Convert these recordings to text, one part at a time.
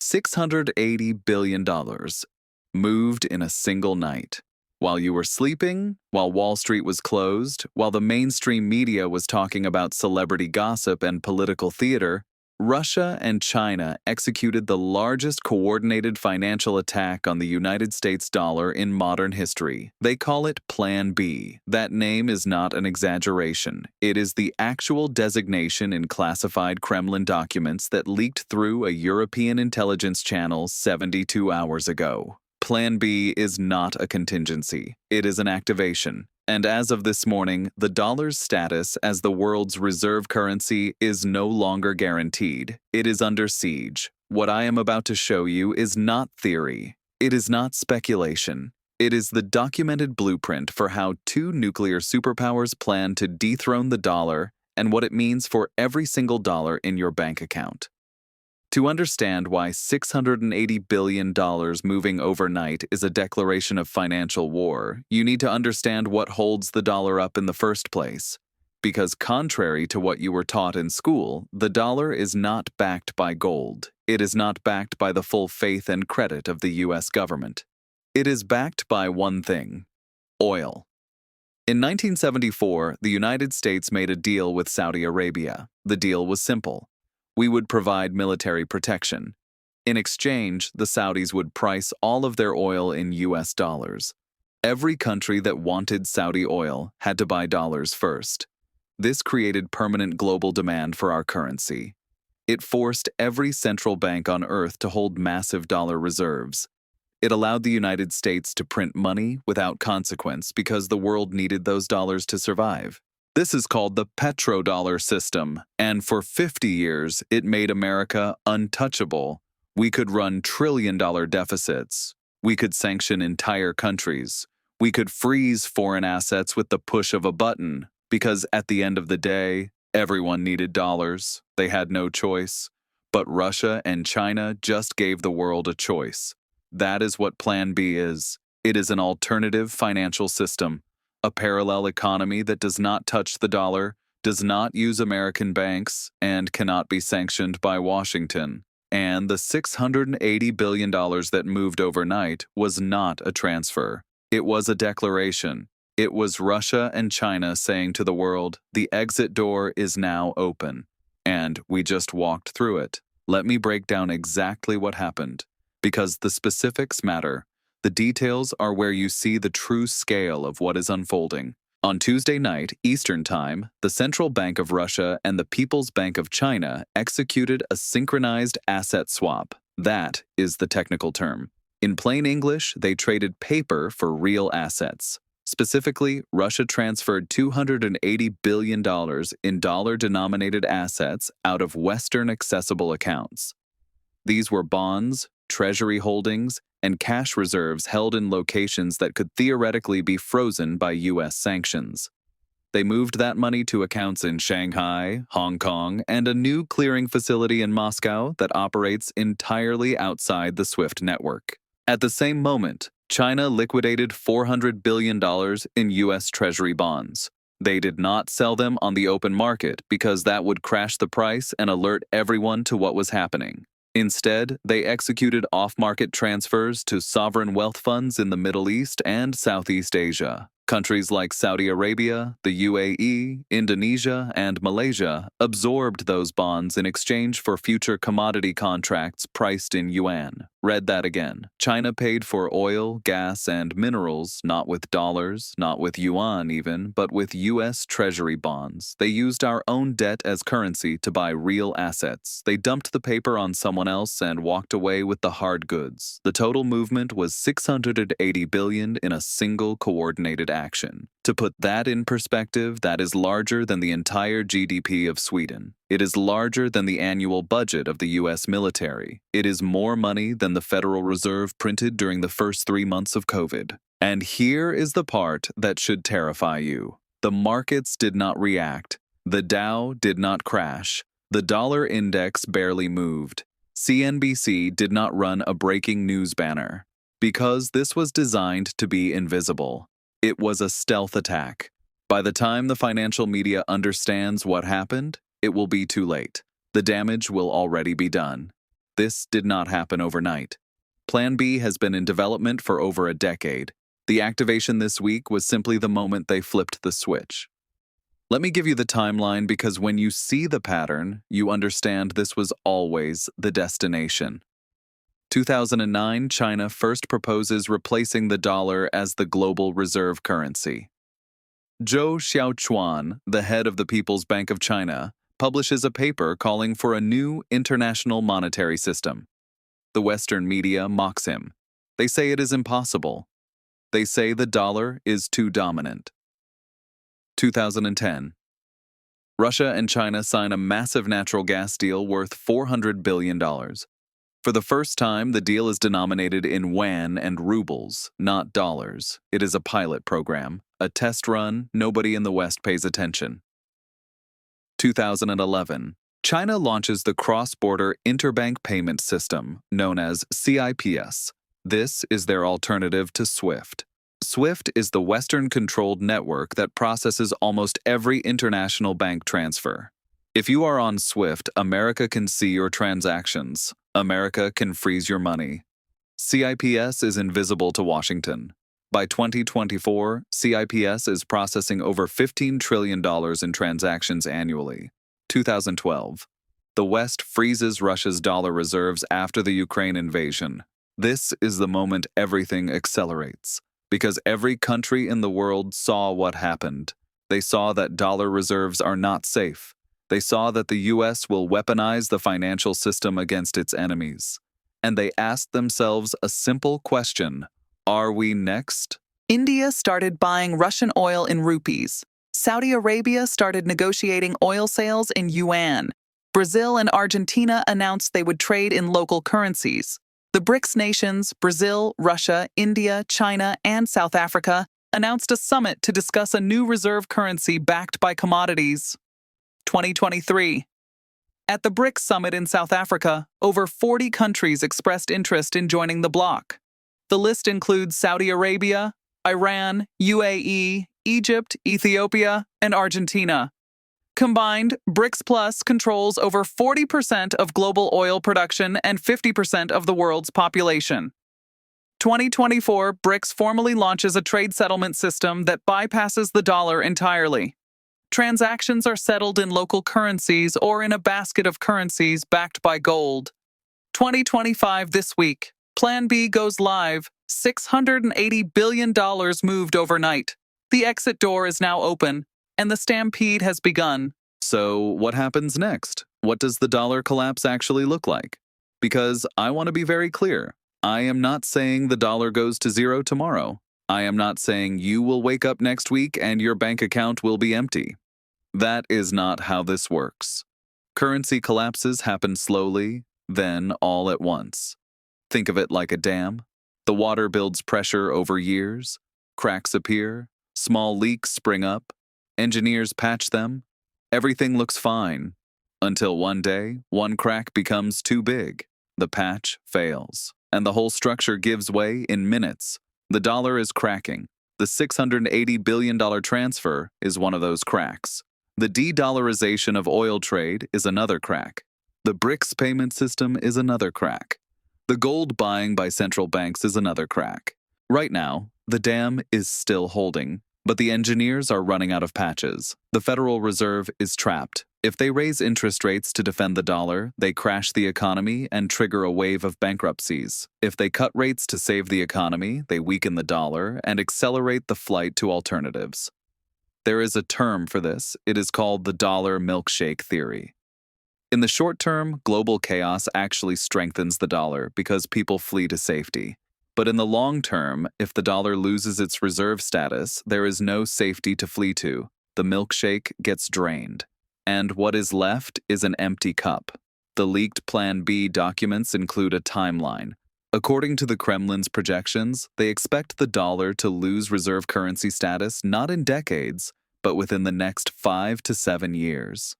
$680 billion moved in a single night. While you were sleeping, while Wall Street was closed, while the mainstream media was talking about celebrity gossip and political theater, Russia and China executed the largest coordinated financial attack on the United States dollar in modern history. They call it Plan B. That name is not an exaggeration. It is the actual designation in classified Kremlin documents that leaked through a European intelligence channel 72 hours ago. Plan B is not a contingency. It is an activation. And as of this morning, the dollar's status as the world's reserve currency is no longer guaranteed. It is under siege. What I am about to show you is not theory. It is not speculation. It is the documented blueprint for how two nuclear superpowers plan to dethrone the dollar and what it means for every single dollar in your bank account. To understand why $680 billion moving overnight is a declaration of financial war, you need to understand what holds the dollar up in the first place. Because contrary to what you were taught in school, the dollar is not backed by gold. It is not backed by the full faith and credit of the US government. It is backed by one thing: oil. In 1974, the United States made a deal with Saudi Arabia. The deal was simple. We would provide military protection. In exchange, the Saudis would price all of their oil in US dollars. Every country that wanted Saudi oil had to buy dollars first. This created permanent global demand for our currency. It forced every central bank on earth to hold massive dollar reserves. It allowed the United States to print money without consequence because the world needed those dollars to survive. This is called the petrodollar system, and for 50 years, it made America untouchable. We could run trillion-dollar deficits. We could sanction entire countries. We could freeze foreign assets with the push of a button, because at the end of the day, everyone needed dollars. They had no choice. But Russia and China just gave the world a choice. That is what Plan B is. It is an alternative financial system. A parallel economy that does not touch the dollar, does not use American banks, and cannot be sanctioned by Washington. And the $680 billion that moved overnight was not a transfer. It was a declaration. It was Russia and China saying to the world, the exit door is now open. And we just walked through it. Let me break down exactly what happened. Because the specifics matter. The details are where you see the true scale of what is unfolding. On Tuesday night, Eastern Time, the Central Bank of Russia and the People's Bank of China executed a synchronized asset swap. That is the technical term. In plain English, they traded paper for real assets. Specifically, Russia transferred $280 billion in dollar-denominated assets out of Western accessible accounts. These were bonds, treasury holdings, and cash reserves held in locations that could theoretically be frozen by US sanctions. They moved that money to accounts in Shanghai, Hong Kong, and a new clearing facility in Moscow that operates entirely outside the SWIFT network. At the same moment, China liquidated $400 billion in US Treasury bonds. They did not sell them on the open market because that would crash the price and alert everyone to what was happening. Instead, they executed off-market transfers to sovereign wealth funds in the Middle East and Southeast Asia. Countries like Saudi Arabia, the UAE, Indonesia, and Malaysia absorbed those bonds in exchange for future commodity contracts priced in yuan. Read that again. China paid for oil, gas, and minerals not with dollars, not with yuan even, but with US Treasury bonds. They used our own debt as currency to buy real assets. They dumped the paper on someone else and walked away with the hard goods. The total movement was $680 billion in a single coordinated action. To put that in perspective, that is larger than the entire GDP of Sweden. It is larger than the annual budget of the US military. It is more money than the Federal Reserve printed during the first 3 months of COVID. And here is the part that should terrify you. The markets did not react. The Dow did not crash. The dollar index barely moved. CNBC did not run a breaking news banner. Because this was designed to be invisible. It was a stealth attack. By the time the financial media understands what happened, it will be too late. The damage will already be done. This did not happen overnight. Plan B has been in development for over a decade. The activation this week was simply the moment they flipped the switch. Let me give you the timeline because when you see the pattern, you understand this was always the destination. 2009, China first proposes replacing the dollar as the global reserve currency. Zhou Xiaochuan, the head of the People's Bank of China, publishes a paper calling for a new international monetary system. The Western media mocks him. They say it is impossible. They say the dollar is too dominant. 2010. Russia and China sign a massive natural gas deal worth $400 billion. For the first time, the deal is denominated in yuan and rubles, not dollars. It is a pilot program, a test run. Nobody in the West pays attention. 2011. China launches the cross-border interbank payment system, known as CIPS. This is their alternative to SWIFT. SWIFT is the Western-controlled network that processes almost every international bank transfer. If you are on SWIFT, America can see your transactions. America can freeze your money. CIPS is invisible to Washington. By 2024, CIPS is processing over $15 trillion in transactions annually. 2012. The West freezes Russia's dollar reserves after the Ukraine invasion. This is the moment everything accelerates. Because every country in the world saw what happened. They saw that dollar reserves are not safe. They saw that the US will weaponize the financial system against its enemies. And they asked themselves a simple question: are we next? India started buying Russian oil in rupees. Saudi Arabia started negotiating oil sales in yuan. Brazil and Argentina announced they would trade in local currencies. The BRICS nations, Brazil, Russia, India, China, and South Africa, announced a summit to discuss a new reserve currency backed by commodities. 2023. At the BRICS summit in South Africa, over 40 countries expressed interest in joining the bloc. The list includes Saudi Arabia, Iran, UAE, Egypt, Ethiopia, and Argentina. Combined, BRICS Plus controls over 40% of global oil production and 50% of the world's population. 2024, BRICS formally launches a trade settlement system that bypasses the dollar entirely. Transactions are settled in local currencies or in a basket of currencies backed by gold. 2025 this week. Plan B goes live. $680 billion moved overnight. The exit door is now open, and the stampede has begun. So what happens next? What does the dollar collapse actually look like? Because I want to be very clear. I am not saying the dollar goes to zero tomorrow. I am not saying you will wake up next week and your bank account will be empty. That is not how this works. Currency collapses happen slowly, then all at once. Think of it like a dam. The water builds pressure over years. Cracks appear. Small leaks spring up. Engineers patch them. Everything looks fine. Until one day, one crack becomes too big. The patch fails. And the whole structure gives way in minutes. The dollar is cracking. The $680 billion transfer is one of those cracks. The de-dollarization of oil trade is another crack. The BRICS payment system is another crack. The gold buying by central banks is another crack. Right now, the dam is still holding, but the engineers are running out of patches. The Federal Reserve is trapped. If they raise interest rates to defend the dollar, they crash the economy and trigger a wave of bankruptcies. If they cut rates to save the economy, they weaken the dollar and accelerate the flight to alternatives. There is a term for this. It is called the dollar milkshake theory. In the short term, global chaos actually strengthens the dollar because people flee to safety. But in the long term, if the dollar loses its reserve status, there is no safety to flee to. The milkshake gets drained. And what is left is an empty cup. The leaked Plan B documents include a timeline. According to the Kremlin's projections, they expect the dollar to lose reserve currency status not in decades, but within the next 5 to 7 years.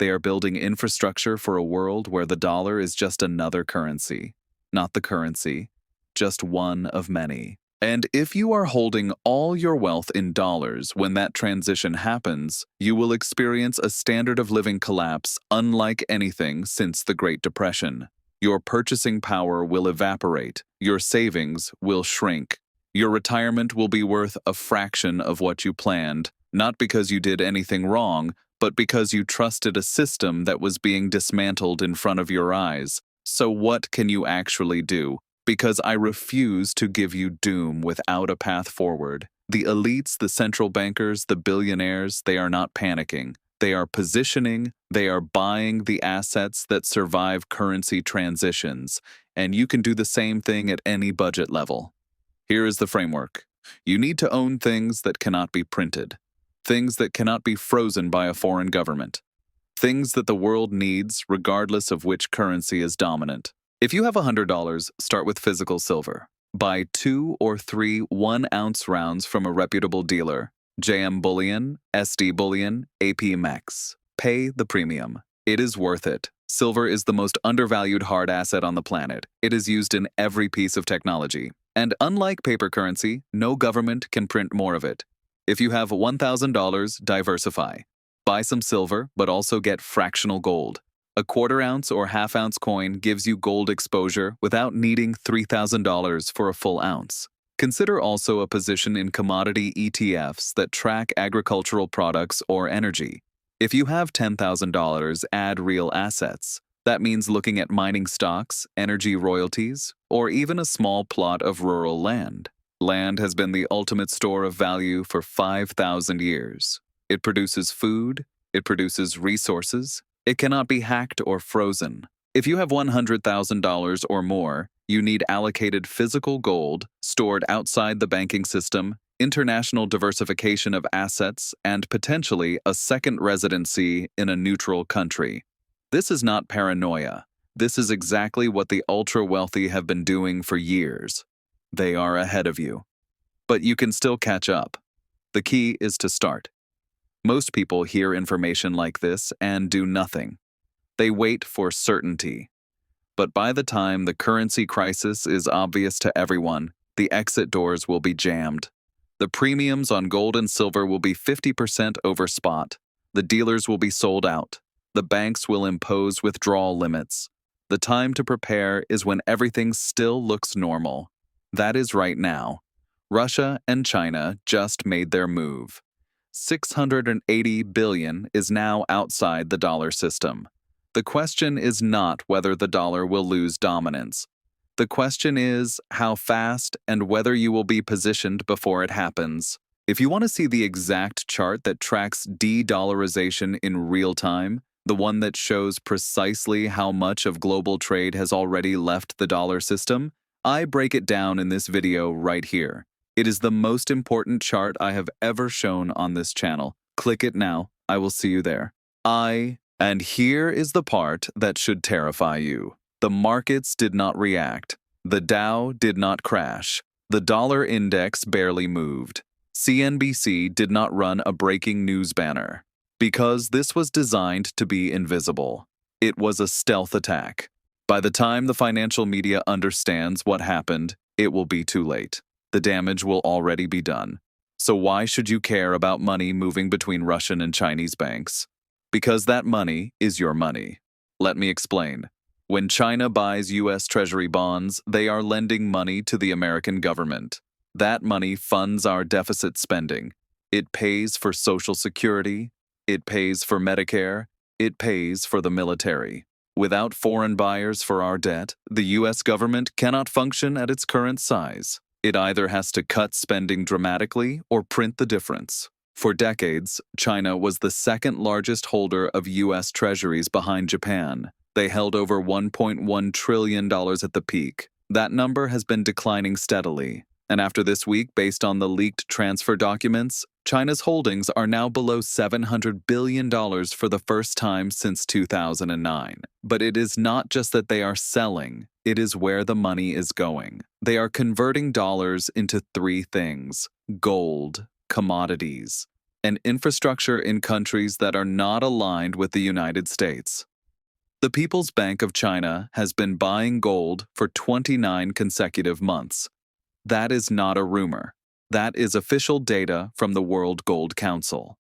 They are building infrastructure for a world where the dollar is just another currency, not the currency, just one of many. And if you are holding all your wealth in dollars when that transition happens, you will experience a standard of living collapse unlike anything since the Great Depression. Your purchasing power will evaporate. Your savings will shrink. Your retirement will be worth a fraction of what you planned, not because you did anything wrong, but because you trusted a system that was being dismantled in front of your eyes. So what can you actually do? Because I refuse to give you doom without a path forward. The elites, the central bankers, the billionaires, they are not panicking. They are positioning, they are buying the assets that survive currency transitions, and you can do the same thing at any budget level. Here is the framework. You need to own things that cannot be printed, things that cannot be frozen by a foreign government, things that the world needs regardless of which currency is dominant. If you have $100, start with physical silver. Buy 2 or 3 1-ounce rounds from a reputable dealer. JM Bullion, SD Bullion, AP Max. Pay the premium. It is worth it. Silver is the most undervalued hard asset on the planet. It is used in every piece of technology. And unlike paper currency, no government can print more of it. If you have $1,000, diversify. Buy some silver, but also get fractional gold. A 1/4 ounce or 1/2 ounce coin gives you gold exposure without needing $3,000 for a full ounce. Consider also a position in commodity ETFs that track agricultural products or energy. If you have $10,000, add real assets. That means looking at mining stocks, energy royalties, or even a small plot of rural land. Land has been the ultimate store of value for 5,000 years. It produces food, it produces resources, it cannot be hacked or frozen. If you have $100,000 or more, you need allocated physical gold stored outside the banking system, international diversification of assets, and potentially a second residency in a neutral country. This is not paranoia. This is exactly what the ultra-wealthy have been doing for years. They are ahead of you. But you can still catch up. The key is to start. Most people hear information like this and do nothing. They wait for certainty. But by the time the currency crisis is obvious to everyone, the exit doors will be jammed. The premiums on gold and silver will be 50% over spot. The dealers will be sold out. The banks will impose withdrawal limits. The time to prepare is when everything still looks normal. That is right now. Russia and China just made their move. $680 billion is now outside the dollar system. The question is not whether the dollar will lose dominance. The question is how fast and whether you will be positioned before it happens. If you want to see the exact chart that tracks de-dollarization in real time, the one that shows precisely how much of global trade has already left the dollar system, I break it down in this video right here. It is the most important chart I have ever shown on this channel. Click it now. I will see you there. And here is the part that should terrify you. The markets did not react. The Dow did not crash. The dollar index barely moved. CNBC did not run a breaking news banner. Because this was designed to be invisible. It was a stealth attack. By the time the financial media understands what happened, it will be too late. The damage will already be done. So why should you care about money moving between Russian and Chinese banks? Because that money is your money. Let me explain. When China buys US Treasury bonds, they are lending money to the American government. That money funds our deficit spending. It pays for Social Security. It pays for Medicare. It pays for the military. Without foreign buyers for our debt, the US government cannot function at its current size. It either has to cut spending dramatically or print the difference. For decades, China was the second largest holder of US Treasuries behind Japan. They held over $1.1 trillion at the peak. That number has been declining steadily. And after this week, based on the leaked transfer documents, China's holdings are now below $700 billion for the first time since 2009. But it is not just that they are selling, it is where the money is going. They are converting dollars into 3 things: gold, commodities, and infrastructure in countries that are not aligned with the United States. The People's Bank of China has been buying gold for 29 consecutive months. That is not a rumor. That is official data from the World Gold Council.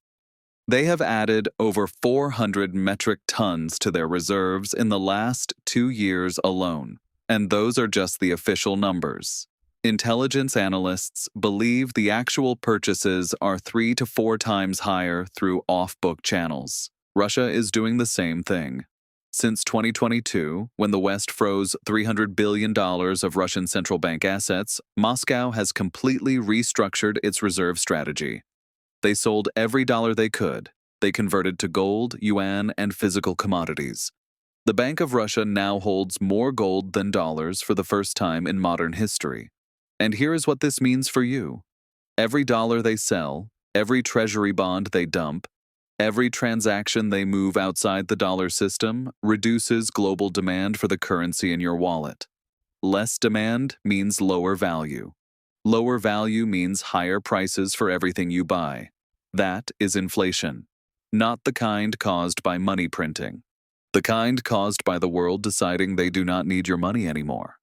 They have added over 400 metric tons to their reserves in the last 2 years alone, and those are just the official numbers. Intelligence analysts believe the actual purchases are 3 to 4 times higher through off-book channels. Russia is doing the same thing. Since 2022, when the West froze $300 billion of Russian central bank assets, Moscow has completely restructured its reserve strategy. They sold every dollar they could. They converted to gold, yuan, and physical commodities. The Bank of Russia now holds more gold than dollars for the first time in modern history. And here is what this means for you. Every dollar they sell, every treasury bond they dump, every transaction they move outside the dollar system reduces global demand for the currency in your wallet. Less demand means lower value. Lower value means higher prices for everything you buy. That is inflation, not the kind caused by money printing. The kind caused by the world deciding they do not need your money anymore.